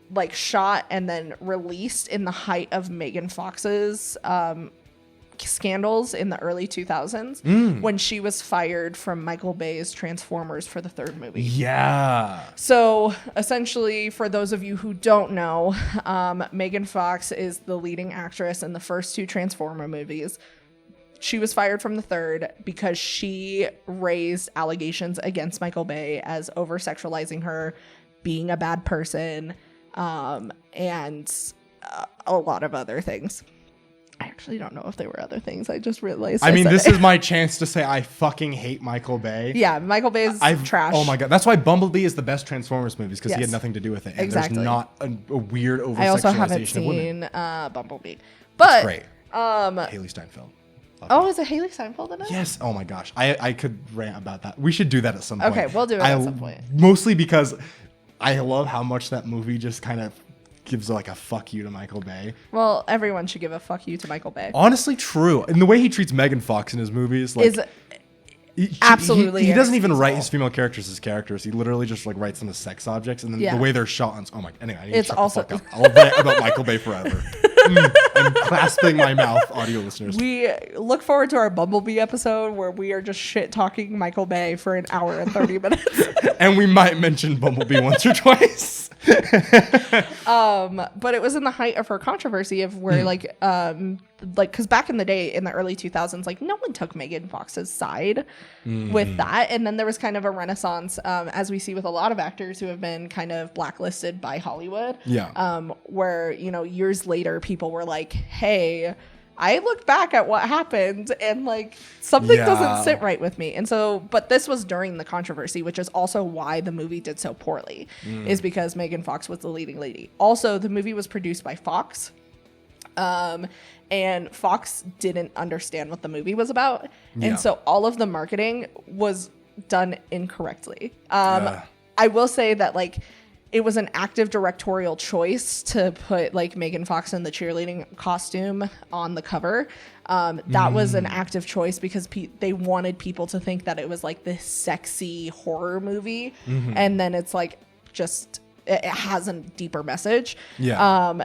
like shot and then released in the height of Megan Fox's scandals in the early 2000s when she was fired from Michael Bay's Transformers for the third movie. Yeah. So essentially, for those of you who don't know, Megan Fox is the leading actress in the first two Transformer movies. She was fired from the third because she raised allegations against Michael Bay as over-sexualizing her, being a bad person, and a lot of other things. I actually don't know if there were other things. I just realized. I mean, said this it. is my chance to say I fucking hate Michael Bay. Yeah, Michael Bay's trash. Oh my god, that's why Bumblebee is the best Transformers movies because he Yes. had nothing to do with it. And Exactly. There's not a weird over I also haven't sexualization of women. seen Bumblebee, but Great. Haley Steinfeld. Love oh, her. is it Haley Steinfeld in it? Yes. Oh my gosh. I could rant about that. We should do that at some point. Okay, we'll do it at some point. Mostly because I love how much that movie just kind of gives like a fuck you to Michael Bay. Well, everyone should give a fuck you to Michael Bay. Honestly, true. And the way he treats Megan Fox in his movies, like, Is absolutely he doesn't even write inexcusable. his female characters as characters. He literally just like writes them as sex objects, and then Yeah. the way they're shot. Oh my! Anyway, I need It's to shut also- the fuck up. I'll rant about Michael Bay forever. I'm clasping my mouth, audio listeners. We look forward to our Bumblebee episode where we are just shit talking Michael Bay for an hour and 30 minutes. And we might mention Bumblebee once or twice. But it was in the height of her controversy of where like because back in the day in the early 2000s, like no one took Megan Fox's side with that. And then there was kind of a renaissance, as we see with a lot of actors who have been kind of blacklisted by Hollywood. Yeah. Where, you know, years later people were like, hey, I look back at what happened and like something Yeah. doesn't sit right with me. And so, but this was during the controversy, which is also why the movie did so poorly, is because Megan Fox was the leading lady. Also, the movie was produced by Fox. And Fox didn't understand what the movie was about. Yeah. And so all of the marketing was done incorrectly. I will say that like it was an active directorial choice to put like Megan Fox in the cheerleading costume on the cover. That was an active choice because they wanted people to think that it was like this sexy horror movie. And then it's like just it has a deeper message. Yeah.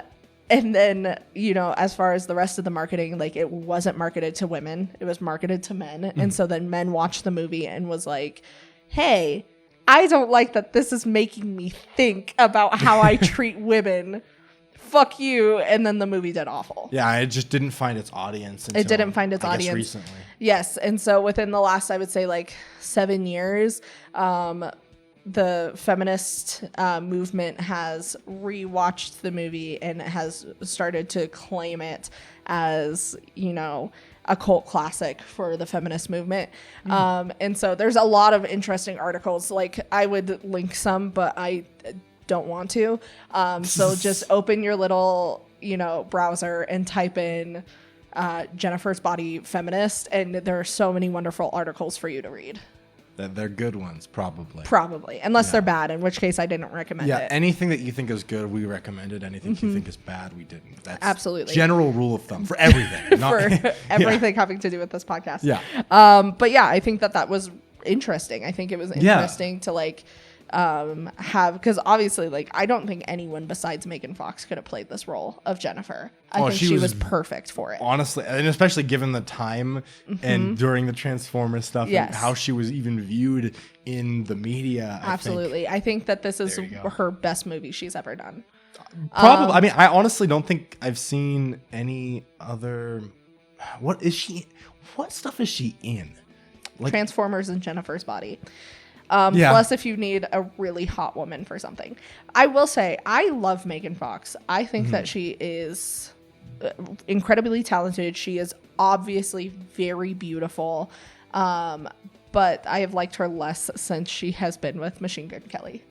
And then, you know, as far as the rest of the marketing, like it wasn't marketed to women, it was marketed to men. And so then men watched the movie and was like, hey, I don't like that this is making me think about how I treat women. Fuck you. And then the movie did awful. Yeah, it just didn't find its audience. Until, It didn't find its I guess, audience. recently. Yes. And so within the last, I would say like 7 years, the feminist movement has rewatched the movie and has started to claim it as, you know, a cult classic for the feminist movement. And so there's a lot of interesting articles. Like I would link some, but I don't want to. So just open your little, you know, browser and type in Jennifer's Body Feminist. And there are so many wonderful articles for you to read. They're good ones, probably. Probably, unless they're bad, in which case I didn't recommend Yeah, it. anything that you think is good, we recommended. Anything you think is bad, we didn't. That's Absolutely. general rule of thumb for everything. For everything having to do with this podcast. Yeah. But yeah, I think that was interesting. I think it was interesting to like have, because obviously like I don't think anyone besides Megan Fox could have played this role of Jennifer. I think she was perfect for it. Honestly, and especially given the time and during the Transformers stuff and how she was even viewed in the media. Absolutely. I think that this is her best movie she's ever done. Probably. I mean, I honestly don't think I've seen any other. What stuff is she in? Like Transformers and Jennifer's Body. Plus, if you need a really hot woman for something. I will say, I love Megan Fox. I think that she is incredibly talented. She is obviously very beautiful. But I have liked her less since she has been with Machine Gun Kelly.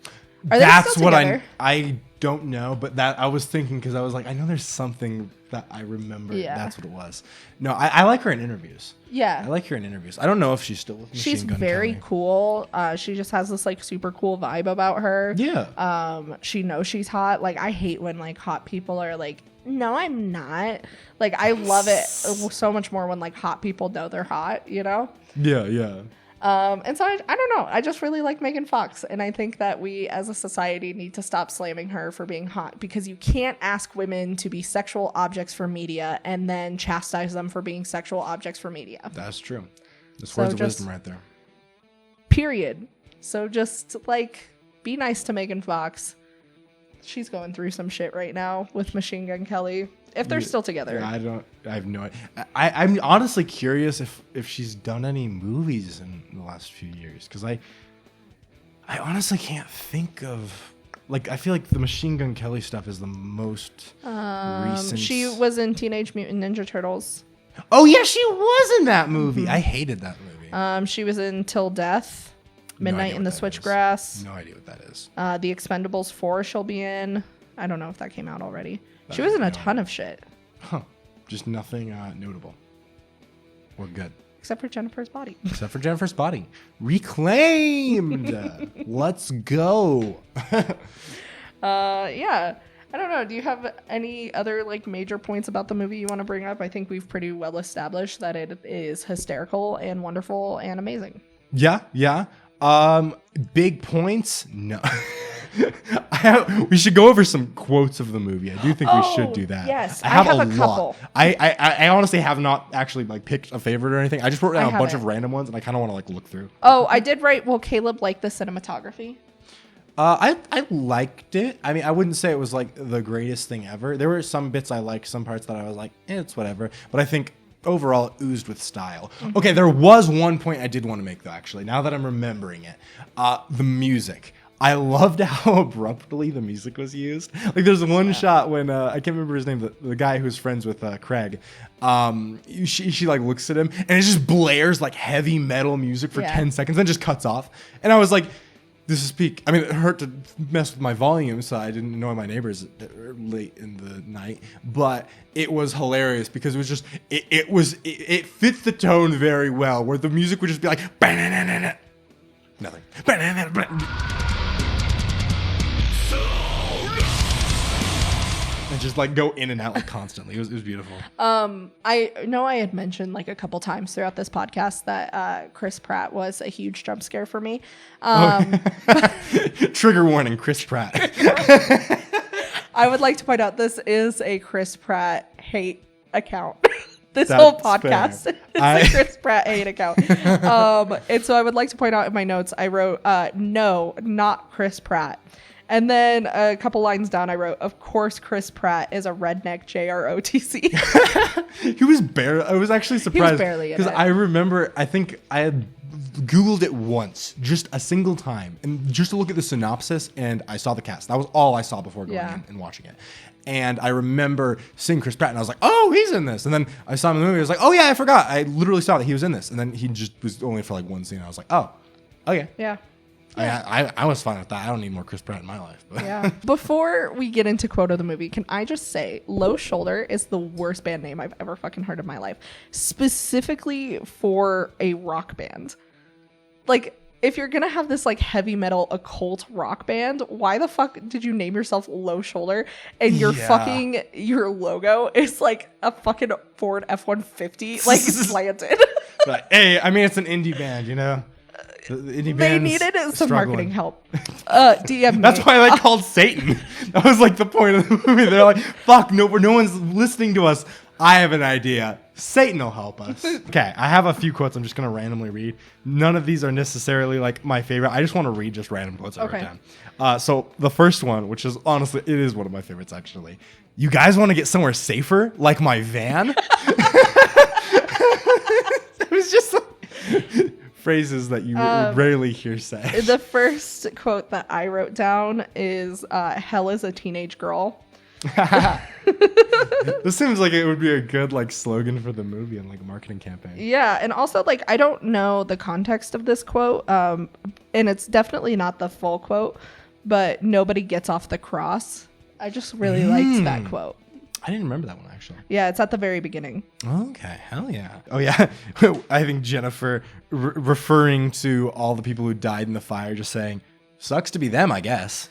That's what I don't know, but that I was thinking because I was like, I know there's something that I remember. Yeah. That's what it was. No, I like her in interviews. Yeah. I like her in interviews. I don't know if she's still with Machine Gun Kelly. She's very cool. She just has this like super cool vibe about her. Yeah. She knows she's hot. Like I hate when like hot people are like, no, I'm not. Like I love it so much more when like hot people know they're hot, you know? Yeah, yeah. And so I don't know. I just really like Megan Fox. And I think that we as a society need to stop slamming her for being hot because you can't ask women to be sexual objects for media and then chastise them for being sexual objects for media. That's true. That's words of wisdom right there. Period. So just like be nice to Megan Fox. She's going through some shit right now with Machine Gun Kelly. If they're still together. Yeah, I have no idea. I'm honestly curious if she's done any movies in the last few years. Because I honestly can't think of... Like, I feel like the Machine Gun Kelly stuff is the most recent... She was in Teenage Mutant Ninja Turtles. Oh, yeah, she was in that movie. I hated that movie. She was in Till Death, Midnight in the Switchgrass. No idea what that is. The Expendables 4 she'll be in. I don't know if that came out already. She was in a ton of shit. Huh. Just nothing notable. We're good. Except for Jennifer's Body. Except for Jennifer's Body. Reclaimed. Let's go. Yeah. I don't know. Do you have any other like major points about the movie you want to bring up? I think we've pretty well established that it is hysterical and wonderful and amazing. Yeah. Big points? No. We should go over some quotes of the movie. I do think we should do that. Yes, I have a couple. I honestly have not actually like picked a favorite or anything. I just wrote down a bunch of random ones, and I kind of want to like look through. Oh, I did write. Well, Caleb liked the cinematography. I liked it. I mean, I wouldn't say it was like the greatest thing ever. There were some bits I liked, some parts that I was like, it's whatever. But I think overall it oozed with style. Okay, there was one point I did want to make though. Actually, now that I'm remembering it, the music. I loved how abruptly the music was used. Like, there's one shot when I can't remember his name, the guy who's friends with Craig. She like looks at him and it just blares like heavy metal music for 10 seconds, then just cuts off. And I was like, this is peak. I mean, it hurt to mess with my volume, so I didn't annoy my neighbors late in the night. But it was hilarious because it was just it fit the tone very well, where the music would just be like nothing. And just like go in and out like constantly. It was beautiful. I know I had mentioned like a couple times throughout this podcast that Chris Pratt was a huge jump scare for me. Trigger warning, Chris Pratt. I would like to point out this is a Chris Pratt hate account. This whole podcast is a Chris Pratt hate account. And so I would like to point out in my notes, I wrote, no, not Chris Pratt. And then a couple lines down, I wrote, of course, Chris Pratt is a redneck JROTC. He was barely, I was actually surprised. He was barely in it. Because I remember, I think I had Googled it once, just a single time, and just to look at the synopsis, and I saw the cast. That was all I saw before going in and watching it. And I remember seeing Chris Pratt, and I was like, oh, he's in this. And then I saw him in the movie, I was like, oh yeah, I forgot. I literally saw that he was in this. And then he just was only for like one scene. I was like, oh, okay. Yeah. I was fine with that. I don't need more Chris Pratt in my life. But. Yeah. Before we get into quote of the movie, can I just say Low Shoulder is the worst band name I've ever fucking heard in my life. Specifically for a rock band. Like, if you're gonna have this like heavy metal occult rock band, why the fuck did you name yourself Low Shoulder? And your logo is like a fucking Ford F-150 like slanted. But hey, I mean, it's an indie band, you know. They needed some marketing help. DM me. That's why they called Satan. That was like the point of the movie. They're like, fuck, no one's listening to us. I have an idea. Satan will help us. Okay, I have a few quotes I'm just going to randomly read. None of these are necessarily like my favorite. I just want to read just random quotes I wrote down. So the first one, which is honestly, it is one of my favorites actually. You guys want to get somewhere safer? Like my van? It was just like, phrases that you rarely hear say. The first quote that I wrote down is, hell is a teenage girl. This seems like it would be a good like slogan for the movie and like a marketing campaign. Yeah, and also like I don't know the context of this quote, and it's definitely not the full quote, but nobody gets off the cross. I just really liked that quote. I didn't remember that one actually. Yeah, it's at the very beginning. Okay, hell yeah. Oh yeah, I think Jennifer referring to all the people who died in the fire, just saying, "Sucks to be them, I guess."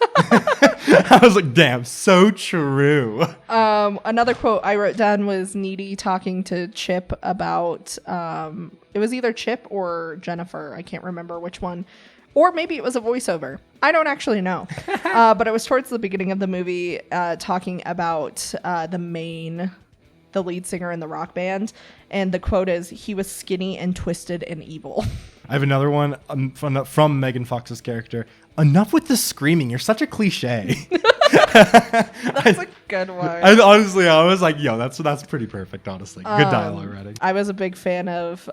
I was like, damn, so true. Another quote I wrote down was Needy talking to Chip about, it was either Chip or Jennifer. I can't remember which one. Or maybe it was a voiceover. I don't actually know. But it was towards the beginning of the movie, talking about the lead singer in the rock band. And the quote is, he was skinny and twisted and evil. I have another one from Megan Fox's character. Enough with the screaming. You're such a cliche. That's a good one. I was like, yo, that's pretty perfect, honestly. Good dialogue writing. I was a big fan of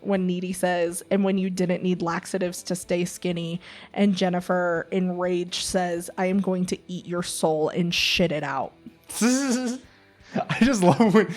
when Needy says, and when you didn't need laxatives to stay skinny, and Jennifer, enraged, says, I am going to eat your soul and shit it out. I just love when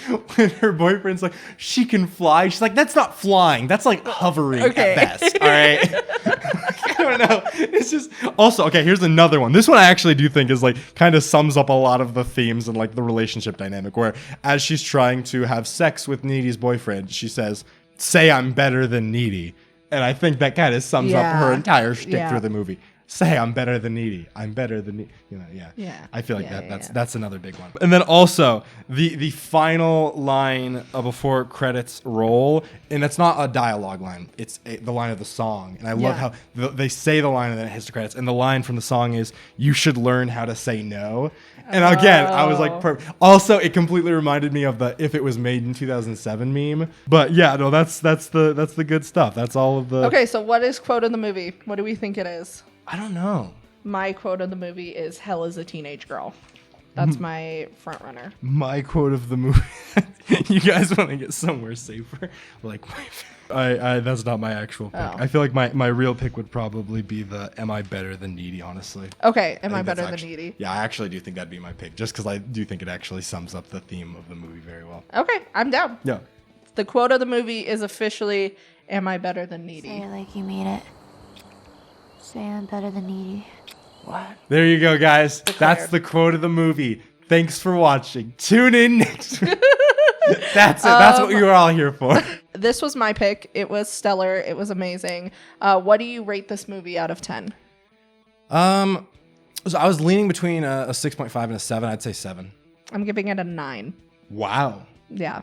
her boyfriend's like, she can fly. She's like, that's not flying. That's like hovering at best. All right. I don't know. It's just also, okay, here's another one. This one I actually do think is like kind of sums up a lot of the themes and like the relationship dynamic where as she's trying to have sex with Needy's boyfriend, she says, say I'm better than Needy. And I think that kind of sums up her entire shtick through the movie. Say I'm better than Needy. I'm better than I feel like that's another big one. And then also the final line before credits roll, and it's not a dialogue line. It's the line of the song. And I love how they say the line and then it hits the credits. And the line from the song is, "You should learn how to say no." And again, I was like, perfect. Also, it completely reminded me of the "If It Was Made in 2007" meme. But yeah, no, that's the good stuff. That's all of the. Okay, so what is quote of the movie? What do we think it is? I don't know. My quote of the movie is hell is a teenage girl. That's my front runner. My quote of the movie, you guys want to get somewhere safer? Like, that's not my actual pick. I feel like my real pick would probably be the am I better than Needy, honestly. Okay, am I better than Needy? Yeah, I actually do think that'd be my pick, just because I do think it actually sums up the theme of the movie very well. Okay, I'm down. Yeah. The quote of the movie is officially, am I better than Needy? Say it like you mean it. Say I'm better than Needy. What? There you go, guys. That's the quote of the movie. Thanks for watching. Tune in next week. That's it. That's what you were all here for. This was my pick. It was stellar. It was amazing. What do you rate this movie out of 10? So I was leaning between a 6.5 and a 7. I'd say 7. I'm giving it a 9. Wow. Yeah.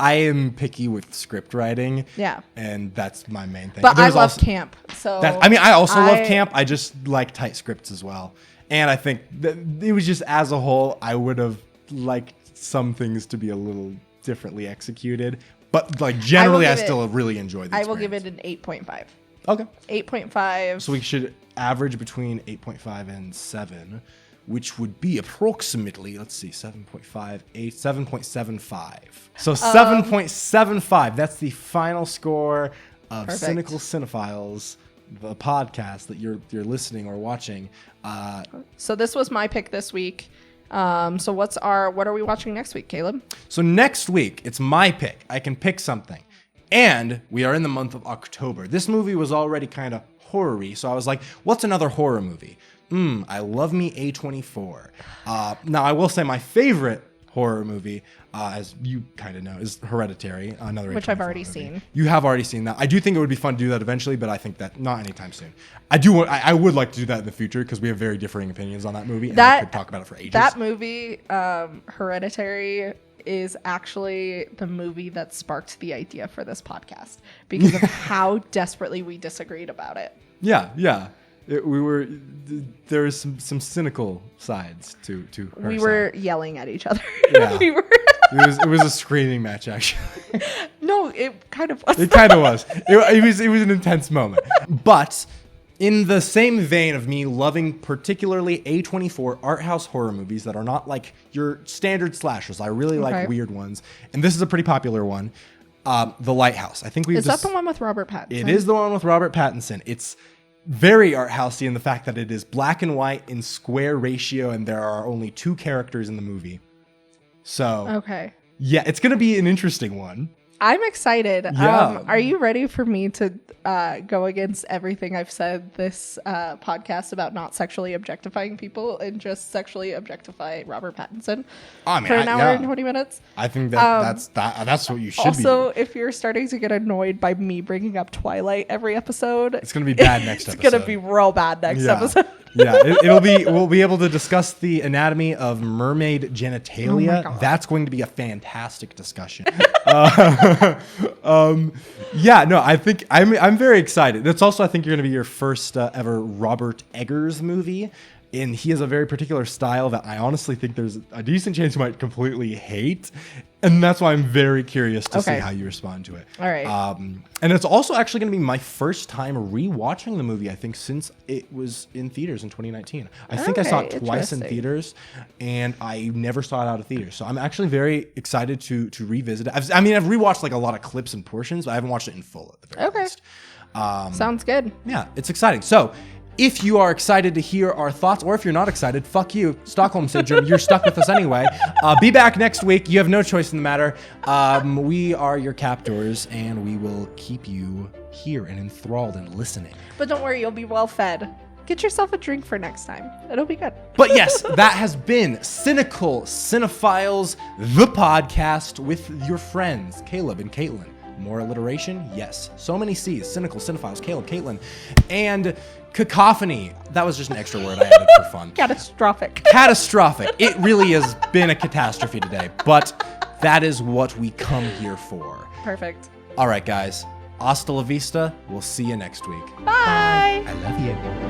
I am picky with script writing. Yeah. And that's my main thing. But I love camp. So I also love camp. I just like tight scripts as well. And I think that it was just as a whole, I would have liked some things to be a little differently executed. But like generally, I still really enjoy the experience. I will give it an 8.5. Okay. 8.5. So we should average between 8.5 and 7. Which would be approximately, let's see, 7.5, 7.75. So 7.75. That's the final score of Cynical Cinephiles, the podcast that you're listening or watching. So this was my pick this week. So what are we watching next week, Caleb? So next week, it's my pick. I can pick something. And we are in the month of October. This movie was already kind of horror-y, so I was like, what's another horror movie? I love me A24. Now, I will say my favorite horror movie, as you kind of know, is Hereditary, another which I've already seen. You have already seen that. I do think it would be fun to do that eventually, but I think that not anytime soon. I would like to do that in the future because we have very differing opinions on that movie, and I could talk about it for ages. That movie, Hereditary, is actually the movie that sparked the idea for this podcast because of how desperately we disagreed about it. Yeah. There was some cynical sides to her We side. were yelling at each other. Yeah. We were. It was a screaming match, actually. No, it kind of was. It kind of was. It was an intense moment. But in the same vein of me loving particularly A24 art house horror movies that are not like your standard slashers, I really like weird ones. And this is a pretty popular one. The Lighthouse. I think Is that the one with Robert Pattinson? It is the one with Robert Pattinson. It's very art housey in the fact that it is black and white in square ratio, and there are only 2 characters in the movie. So Okay. yeah, it's gonna be an interesting one. I'm excited. Yeah. Are you ready for me to go against everything I've said this podcast about not sexually objectifying people and just sexually objectify Robert Pattinson for an hour and 20 minutes? I think that's what you should be. Also, if you're starting to get annoyed by me bringing up Twilight every episode, It's gonna be bad next episode. It's gonna be real bad next episode. Yeah, we'll be able to discuss the anatomy of mermaid genitalia. Oh my God. That's going to be a fantastic discussion. I think I'm very excited. That's also, I think, you're going to be your first ever Robert Eggers movie. And he has a very particular style that I honestly think there's a decent chance you might completely hate. And that's why I'm very curious to see how you respond to it. All right. And it's also actually going to be my first time rewatching the movie, I think, since it was in theaters in 2019. I think I saw it twice in theaters, and I never saw it out of theaters. So I'm actually very excited to revisit it. I've rewatched like a lot of clips and portions, but I haven't watched it in full at the very least. Sounds good. Yeah, it's exciting. So if you are excited to hear our thoughts, or if you're not excited, fuck you. Stockholm Syndrome, you're stuck with us anyway. Be back next week. You have no choice in the matter. We are your captors, and we will keep you here and enthralled and listening. But don't worry, you'll be well fed. Get yourself a drink for next time. It'll be good. But yes, that has been Cynical Cinephiles, the podcast with your friends, Caleb and Caitlin. More alliteration? Yes. So many C's. Cynical, Cinephiles, Caleb, Caitlin, and cacophony. That was just an extra word I added for fun. Catastrophic. Catastrophic. It really has been a catastrophe today, but that is what we come here for. Perfect. All right, guys. Hasta la vista. We'll see you next week. Bye. I love you.